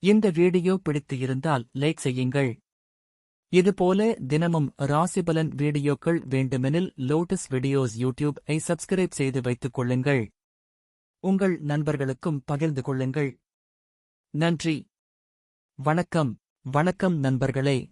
இந்த வீடியோ பிடித்து இருந்தால் லைக் செய்யுங்கள். இதுபோல தினமும் ராசிபலன் வீடியோக்கள் வேண்டுமெனில் லோட்டஸ் வீடியோஸ் யூடியூப்-ஐ சப்ஸ்கிரைப் செய்து வைத்துக் கொள்ளுங்கள். உங்கள் நண்பர்களுக்கும் பகிர்ந்து கொள்ளுங்கள். நன்றி. வணக்கம். வணக்கம் நண்பர்களே.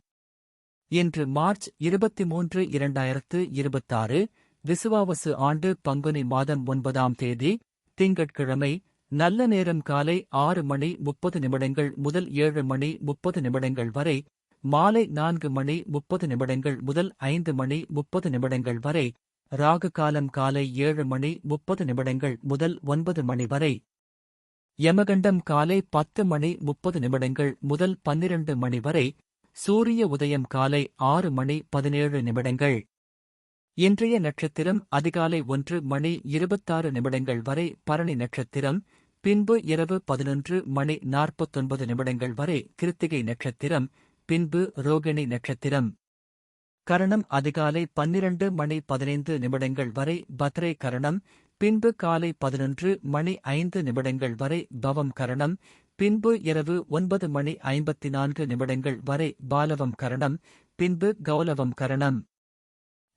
இன்று மார்ச் 23, 2026 விசுவாவசு ஆண்டு பங்குனி மாதம் 9ஆம் தேதி திங்கட்கிழமை. நல்ல நேரம் காலை 6:30 முதல் 7:30 வரை, மாலை 4:30 முதல் 5:30 வரை, ராகு காலம் காலை 7:30 முதல் 9 வரை, யமகண்டம் காலை 10:30 முதல் 12 வரை, சூரிய உதயம் காலை 6:17. இன்றைய நட்சத்திரம் அதிகாலை 1:26 வரை பரணி நட்சத்திரம், பின்பு இரவு 11:49 வரை கிருத்திகை நட்சத்திரம், பின்பு ரோகிணி நட்சத்திரம். கரணம் அதிகாலை 12:15 வரை பத்ரை கரணம், பின்பு காலை 11:05 வரை பவம் கரணம், பின்பு இரவு 9:54 வரை பாலவம் கரணம், பின்பு கௌலவம் கரணம்.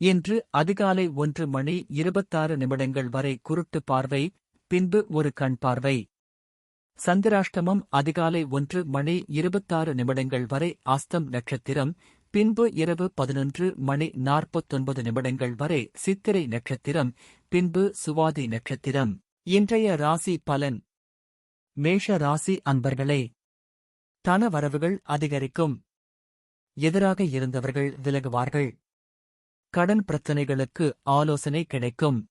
இன்று அதிகாலை 1:26 வரை குருட்டு பார்வை, பின்பு ஒரு கண் பார்வை. சந்திராஷ்டமம் அதிகாலை 1:26 வரை அஸ்தம் நட்சத்திரம், பின்பு இரவு 11:49 வரை சித்திரை நட்சத்திரம், பின்பு சுவாதி நட்சத்திரம். இன்றைய ராசி பலன். மேஷ ராசி அன்பர்களே, தன வரவுகள் அதிகரிக்கும். எதிராக இருந்தவர்கள் விலகுவார்கள். கடன் பிரச்சனைகளுக்கு ஆலோசனை கிடைக்கும்.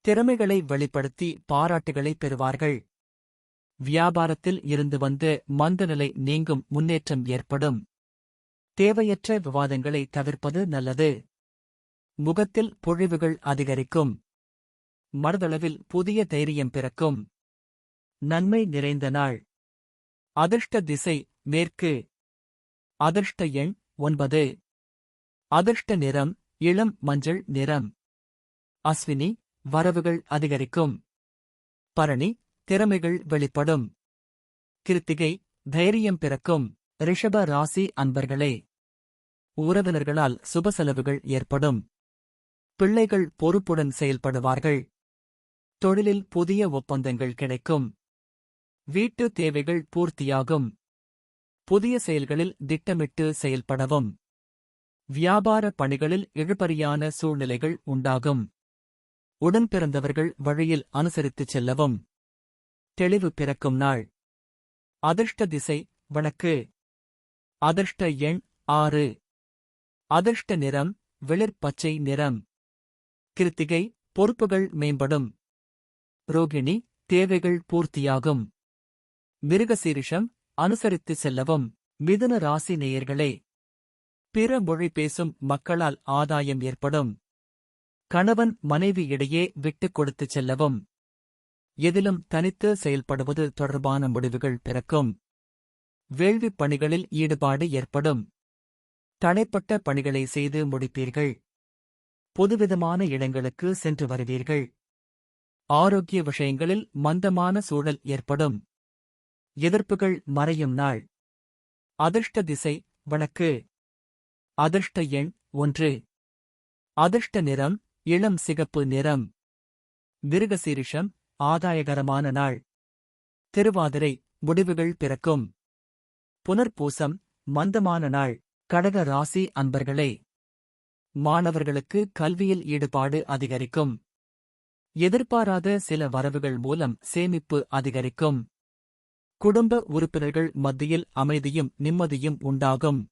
திறமைகளை வெளிப்படுத்தி பாராட்டுகளை பெறுவார்கள். வியாபாரத்தில் இருந்து வந்த மந்தநிலை நீங்கும், முன்னேற்றம் ஏற்படும். தேவையற்ற விவாதங்களை தவிர்ப்பது நல்லது. முகத்தில் பொழிவுகள் அதிகரிக்கும். மனதளவில் புதிய தைரியம் பிறக்கும். நன்மை நிறைந்த நாள். அதிர்ஷ்ட திசை மேற்கு. அதிர்ஷ்ட எண் 9. அதிர்ஷ்ட நிறம் இளம் மஞ்சள் நிறம். அஸ்வினி, வரவுகள் அதிகரிக்கும். பரணி, திறமைகள் வெளிப்படும். கிருத்திகை, தைரியம் பிறக்கும். ரிஷப ராசி அன்பர்களே, உறவினர்களால் சுப செலவுகள் ஏற்படும். பிள்ளைகள் பொறுப்புடன் செயல்படுவார்கள். தொழிலில் புதிய ஒப்பந்தங்கள் கிடைக்கும். வீட்டு தேவைகள் பூர்த்தியாகும். புதிய செயல்களில் திட்டமிட்டு செயல்படவும். வியாபார பணிகளில் இழுபறியான சூழ்நிலைகள் உண்டாகும். உடன் பிறந்தவர்கள் வழியில் அனுசரித்துச் செல்லவும். தெளிவு பிறக்கும் நாள். அதிர்ஷ்ட திசை வடக்கு. அதிர்ஷ்ட எண் 6. அதிர்ஷ்ட நிறம் வெளிர் பச்சை நிறம். கிருத்திகை, பொறுப்புகள் மேம்படும். ரோகிணி, தேவைகள் பூர்த்தியாகும். மிருகசீரிஷம், அனுசரித்து செல்லவும். மிதுன ராசி நேயர்களே, பிற மொழி பேசும் மக்களால் ஆதாயம் ஏற்படும். கணவன் மனைவி இடையே விட்டுக் கொடுத்துச் செல்லவும். எதிலும் தனித்து செயல்படுவது தொடர்பான முடிவுகள் பிறக்கும். வேள்விப் பணிகளில் ஈடுபாடு ஏற்படும். தடைப்பட்ட பணிகளை செய்து முடிப்பீர்கள். பொதுவிதமான இடங்களுக்கு சென்று வருவீர்கள். ஆரோக்கிய விஷயங்களில் மந்தமான சூழல் ஏற்படும். எதிர்ப்புகள் மறையும் நாள். அதிர்ஷ்ட திசை வடக்கு. அதிர்ஷ்ட எண் 1. அதிர்ஷ்ட நிறம் இளம் சிகப்பு நிறம். மிருகசீரிஷம், ஆதாயகரமான நாள். திருவாதிரை, முடிவுகள் பிறக்கும். புனர்பூசம், மந்தமான நாள். கடக ராசி அன்பர்களே, மாணவர்களுக்கு கல்வியில் ஈடுபாடு அதிகரிக்கும். எதிர்பாராத சில வரவுகள் மூலம் சேமிப்பு அதிகரிக்கும். குடும்ப உறுப்பினர்கள் மத்தியில் அமைதியும் நிம்மதியும் உண்டாகும்.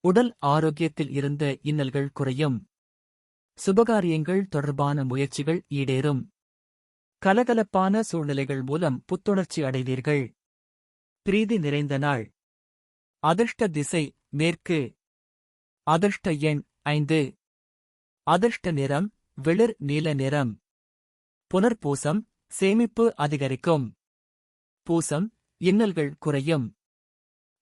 உடல் ஆரோக்கியத்தில் இருந்த இன்னல்கள் குறையும். சுபகாரியங்கள் தொடர்பான முயற்சிகள் ஈடேறும். கலகலப்பான சூழ்நிலைகள் மூலம் புத்துணர்ச்சி அடைவீர்கள். பிரீதி நிறைந்த நாள். அதிர்ஷ்ட திசை மேற்கு. அதிர்ஷ்ட எண் 5. அதிர்ஷ்ட நிறம் வெளிர் நீல நிறம். புனர்பூசம், சேமிப்பு அதிகரிக்கும். பூசம், இன்னல்கள் குறையும்.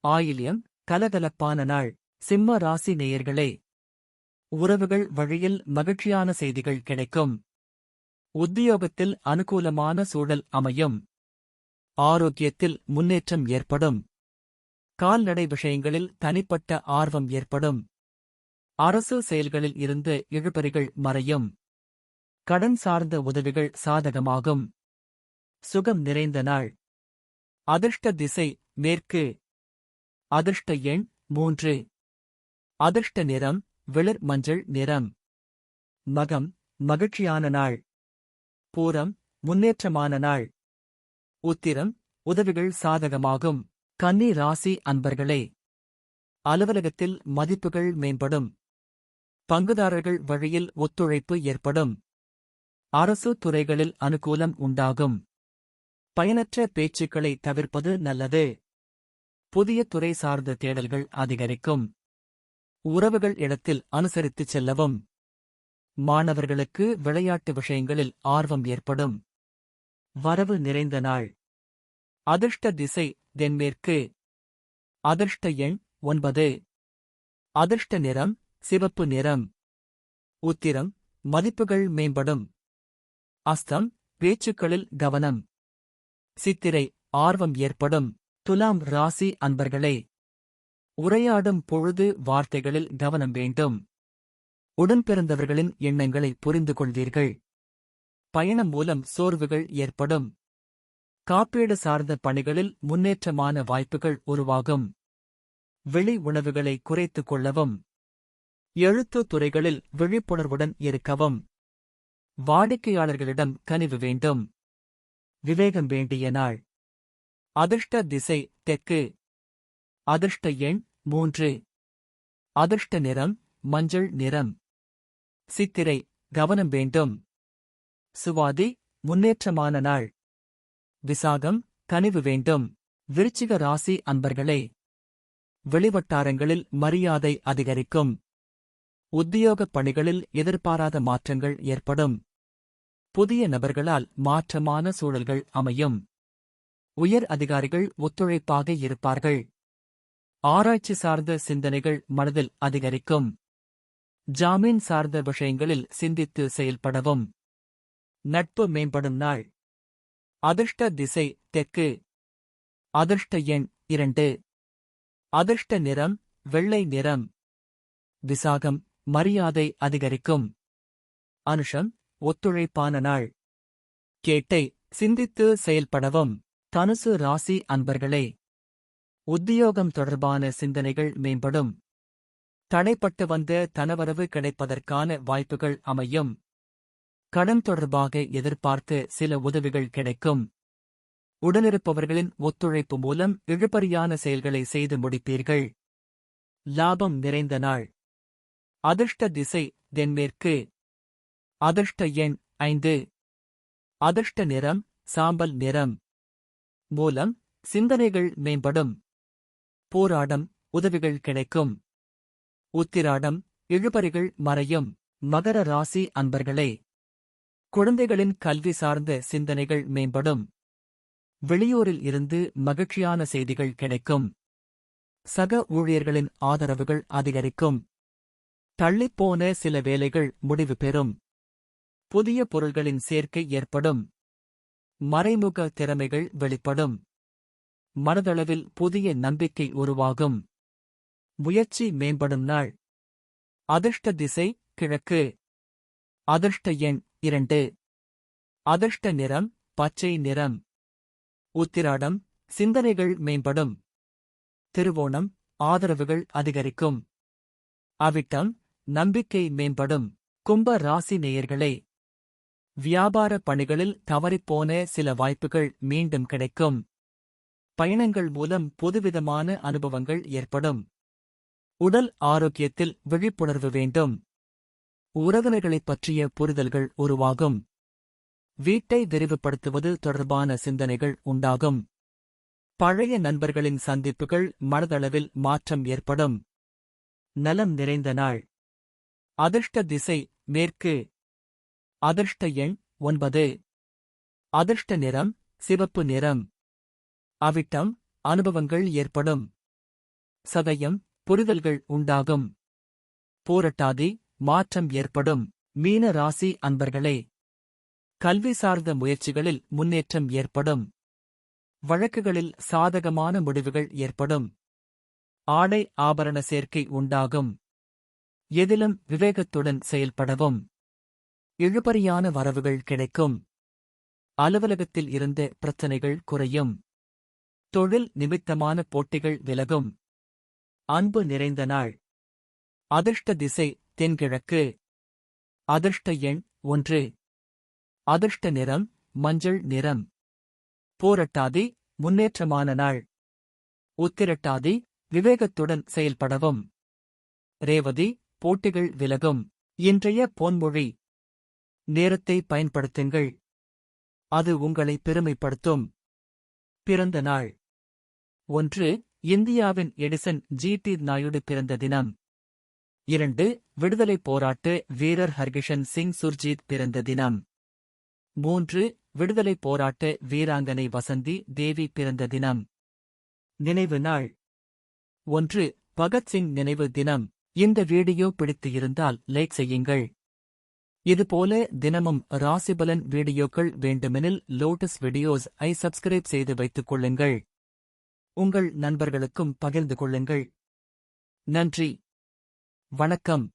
ஆயில்யம், கலகலப்பான நாள். சிம்ம ராசி நேயர்களே, உறவுகள் வழியில் மகிழ்ச்சியான செய்திகள் கிடைக்கும். உத்தியோகத்தில் அனுகூலமான சூழல் அமையும். ஆரோக்கியத்தில் முன்னேற்றம் ஏற்படும். கால்நடை விஷயங்களில் தனிப்பட்ட ஆர்வம் ஏற்படும். அரசு செயல்களில் இருந்து இழுபறிகள் மறையும். கடன் சார்ந்த உதவிகள் சாதகமாகும். சுகம் நிறைந்த நாள். அதிர்ஷ்ட திசை மேற்கு. அதிர்ஷ்ட எண் 3. அதிர்ஷ்ட நிறம் வெளிர் மஞ்சள் நிறம். மகம் மகிழ்ச்சியான நாள். பூரம் முன்னேற்றமான நாள். உத்திரம் உதவிகள் சாதகமாகும். கன்னி ராசி அன்பர்களே, அலுவலகத்தில் மதிப்புகள் மேம்படும். பங்குதாரர்கள் வழியில் ஒத்துழைப்பு ஏற்படும். அரசு துறைகளில் அனுகூலம் உண்டாகும். பயனற்ற பேச்சுக்களை தவிர்ப்பது நல்லது. புதிய துறை சார்ந்த தேடல்கள் அதிகரிக்கும். உறவுகள் இடத்தில் அனுசரித்துச் செல்லவும். மாணவர்களுக்கு விளையாட்டு விஷயங்களில் ஆர்வம் ஏற்படும். வரவு நிறைந்த நாள். அதிர்ஷ்ட திசை தென்மேற்கு. அதிர்ஷ்ட எண் 9. அதிர்ஷ்ட நிறம் சிவப்பு நிறம். உத்திரம் மதிப்புகள் மேம்படும். அஸ்தம் பேச்சுக்களில் கவனம். சித்திரை ஆர்வம் ஏற்படும். துலாம் ராசி அன்பர்களே, உரையாடும் பொழுது வார்த்தைகளில் கவனம் வேண்டும். உடன்பிறந்தவர்களின் எண்ணங்களை புரிந்து கொள்வீர்கள். பயணம் மூலம் சோர்வுகள் ஏற்படும். காப்பீடு சார்ந்த பணிகளில் முன்னேற்றமான வாய்ப்புகள் உருவாகும். வெளி உணவுகளை குறைத்துக் கொள்ளவும். எழுத்துத் துறைகளில் விழிப்புணர்வுடன் இருக்கவும். வாடிக்கையாளர்களிடம் கனிவு வேண்டும். விவேகம் வேண்டிய நாள். அதிர்ஷ்ட திசை தெற்கு. அதிர்ஷ்ட எண் 3. அதிர்ஷ்ட நிறம் மஞ்சள் நிறம். சித்திரை கவனம் வேண்டும். சுவாதி முன்னேற்றமான நாள். விசாகம் கனிவு வேண்டும். விருச்சிக ராசி அன்பர்களே, வெளிவட்டாரங்களில் மரியாதை அதிகரிக்கும். உத்தியோகப் பணிகளில் எதிர்பாராத மாற்றங்கள் ஏற்படும். புதிய நபர்களால் மாற்றமான சூழல்கள் அமையும். உயர் அதிகாரிகள் ஒத்துழைப்பாக இருப்பார்கள். ஆராய்ச்சி சார்ந்த சிந்தனைகள் மனதில் அதிகரிக்கும். ஜாமீன் சார்ந்த விஷயங்களில் சிந்தித்து செயல்படவும். நட்பு மேம்படும் நாள். அதிர்ஷ்ட திசை தெற்கு. அதிர்ஷ்ட எண் 2. அதிர்ஷ்ட நிறம் வெள்ளை நிறம். விசாகம் மரியாதை அதிகரிக்கும். அனுஷம் ஒத்துழைப்பான நாள். கேட்டை சிந்தித்து செயல்படவும். தனுசு ராசி அன்பர்களே, உத்தியோகம் தொடர்பான சிந்தனைகள் மேம்படும். தடைப்பட்டு வந்த தனவரவு கிடைப்பதற்கான வாய்ப்புகள் அமையும். கடன் தொடர்பாக எதிர்பார்த்து சில உதவிகள் கிடைக்கும். உடனிருப்பவர்களின் ஒத்துழைப்பு மூலம் இழுபறியான செயல்களை செய்து முடிப்பீர்கள். லாபம் நிறைந்த நாள். அதிர்ஷ்ட திசை தென்மேற்கு. அதிர்ஷ்ட எண் 5. அதிர்ஷ்ட நிறம் சாம்பல் நிறம். மூலம் சிந்தனைகள் மேம்படும். போராடம் உதவிகள் கிடைக்கும். உத்திராடம் இழுபறிகள் மறையும். மகர ராசி அன்பர்களே, குழந்தைகளின் கல்வி சார்ந்த சிந்தனைகள் மேம்படும். வெளியூரில் இருந்து மகிழ்ச்சியான செய்திகள் கிடைக்கும். சக ஊழியர்களின் ஆதரவுகள் அதிகரிக்கும். தள்ளிப்போன சில வேலைகள் முடிவு பெறும். புதிய பொருள்களின் சேர்க்கை ஏற்படும். மறைமுக திறமைகள் வெளிப்படும். மனதளவில் புதிய நம்பிக்கை உருவாகும். முயற்சி மேம்படும் நாள். அதிர்ஷ்ட திசை கிழக்கு. அதிர்ஷ்ட எண் 2. அதிர்ஷ்ட நிறம் பச்சை நிறம். உத்திராடம் சிந்தனைகள் மேம்படும். திருவோணம் ஆதரவுகள் அதிகரிக்கும். அவிட்டம் நம்பிக்கை மேம்படும். கும்ப ராசி நேயர்களே, வியாபார பணிகளில் தவறிப்போன சில வாய்ப்புகள் மீண்டும் கிடைக்கும். பயணங்கள் மூலம் புதுவிதமான அனுபவங்கள் ஏற்படும். உடல் ஆரோக்கியத்தில் விழிப்புணர்வு வேண்டும். உறவினர்களைப் பற்றிய புரிதல்கள் உருவாகும். வீட்டை விரிவுபடுத்துவது தொடர்பான சிந்தனைகள் உண்டாகும். பழைய நண்பர்களின் சந்திப்புகள் மனதளவில் மாற்றம் ஏற்படும். நலம் நிறைந்த நாள். அதிர்ஷ்ட திசை மேற்கு. அதிர்ஷ்ட எண் 9. அதிர்ஷ்ட நிறம் சிவப்பு நிறம். அவிட்டம் அனுபவங்கள் ஏற்படும். சதயம் புரிதல்கள் உண்டாகும். பூரட்டாதி மாற்றம் ஏற்படும். மீன ராசி அன்பர்களே, கல்வி சார்ந்த முயற்சிகளில் முன்னேற்றம் ஏற்படும். வழக்குகளில் சாதகமான முடிவுகள் ஏற்படும். ஆடை ஆபரண சேர்க்கை உண்டாகும். எதிலும் விவேகத்துடன் செயல்படவும். இழுபறியான வரவுகள் கிடைக்கும். அலுவலகத்தில் இருந்த பிரச்சனைகள் குறையும். தொழில் நிமித்தமான போட்டிகள் விலகும். அன்பு நிறைந்த நாள். அதிர்ஷ்ட திசை தென்கிழக்கு. அதிர்ஷ்ட எண் 1. அதிர்ஷ்ட நிறம் மஞ்சள் நிறம். பூரட்டாதி முன்னேற்றமான நாள். உத்திரட்டாதி விவேகத்துடன் செயல்படவும். ரேவதி போட்டிகள் விலகும். இன்றைய பொன்மொழி: நேரத்தை பயன்படுத்துங்கள், அது உங்களை பெருமைப்படுத்தும். பிறந்த நாள்: 1. இந்தியாவின் எடிசன் ஜி.டி. நாயுடு பிறந்த தினம். 2. விடுதலைப் போராட்ட வீரர் ஹர்கிஷன் சிங் சுர்ஜீத் பிறந்த தினம். 3. விடுதலைப் போராட்ட வீராங்கனை வசந்தி தேவி பிறந்த தினம். நினைவு நாள்: 1. பகத்சிங் நினைவு தினம். இந்த வீடியோ பிடித்து இருந்தால் லைக் செய்யுங்கள். இதுபோல தினமும் ராசிபலன் வீடியோக்கள் வேண்டுமெனில் லோட்டஸ் வீடியோஸ் ஐ சப்ஸ்கிரைப் செய்து வைத்துக் கொள்ளுங்கள். உங்கள் நண்பர்களுக்கும் பகிர்ந்து கொள்ளுங்கள். நன்றி. வணக்கம்.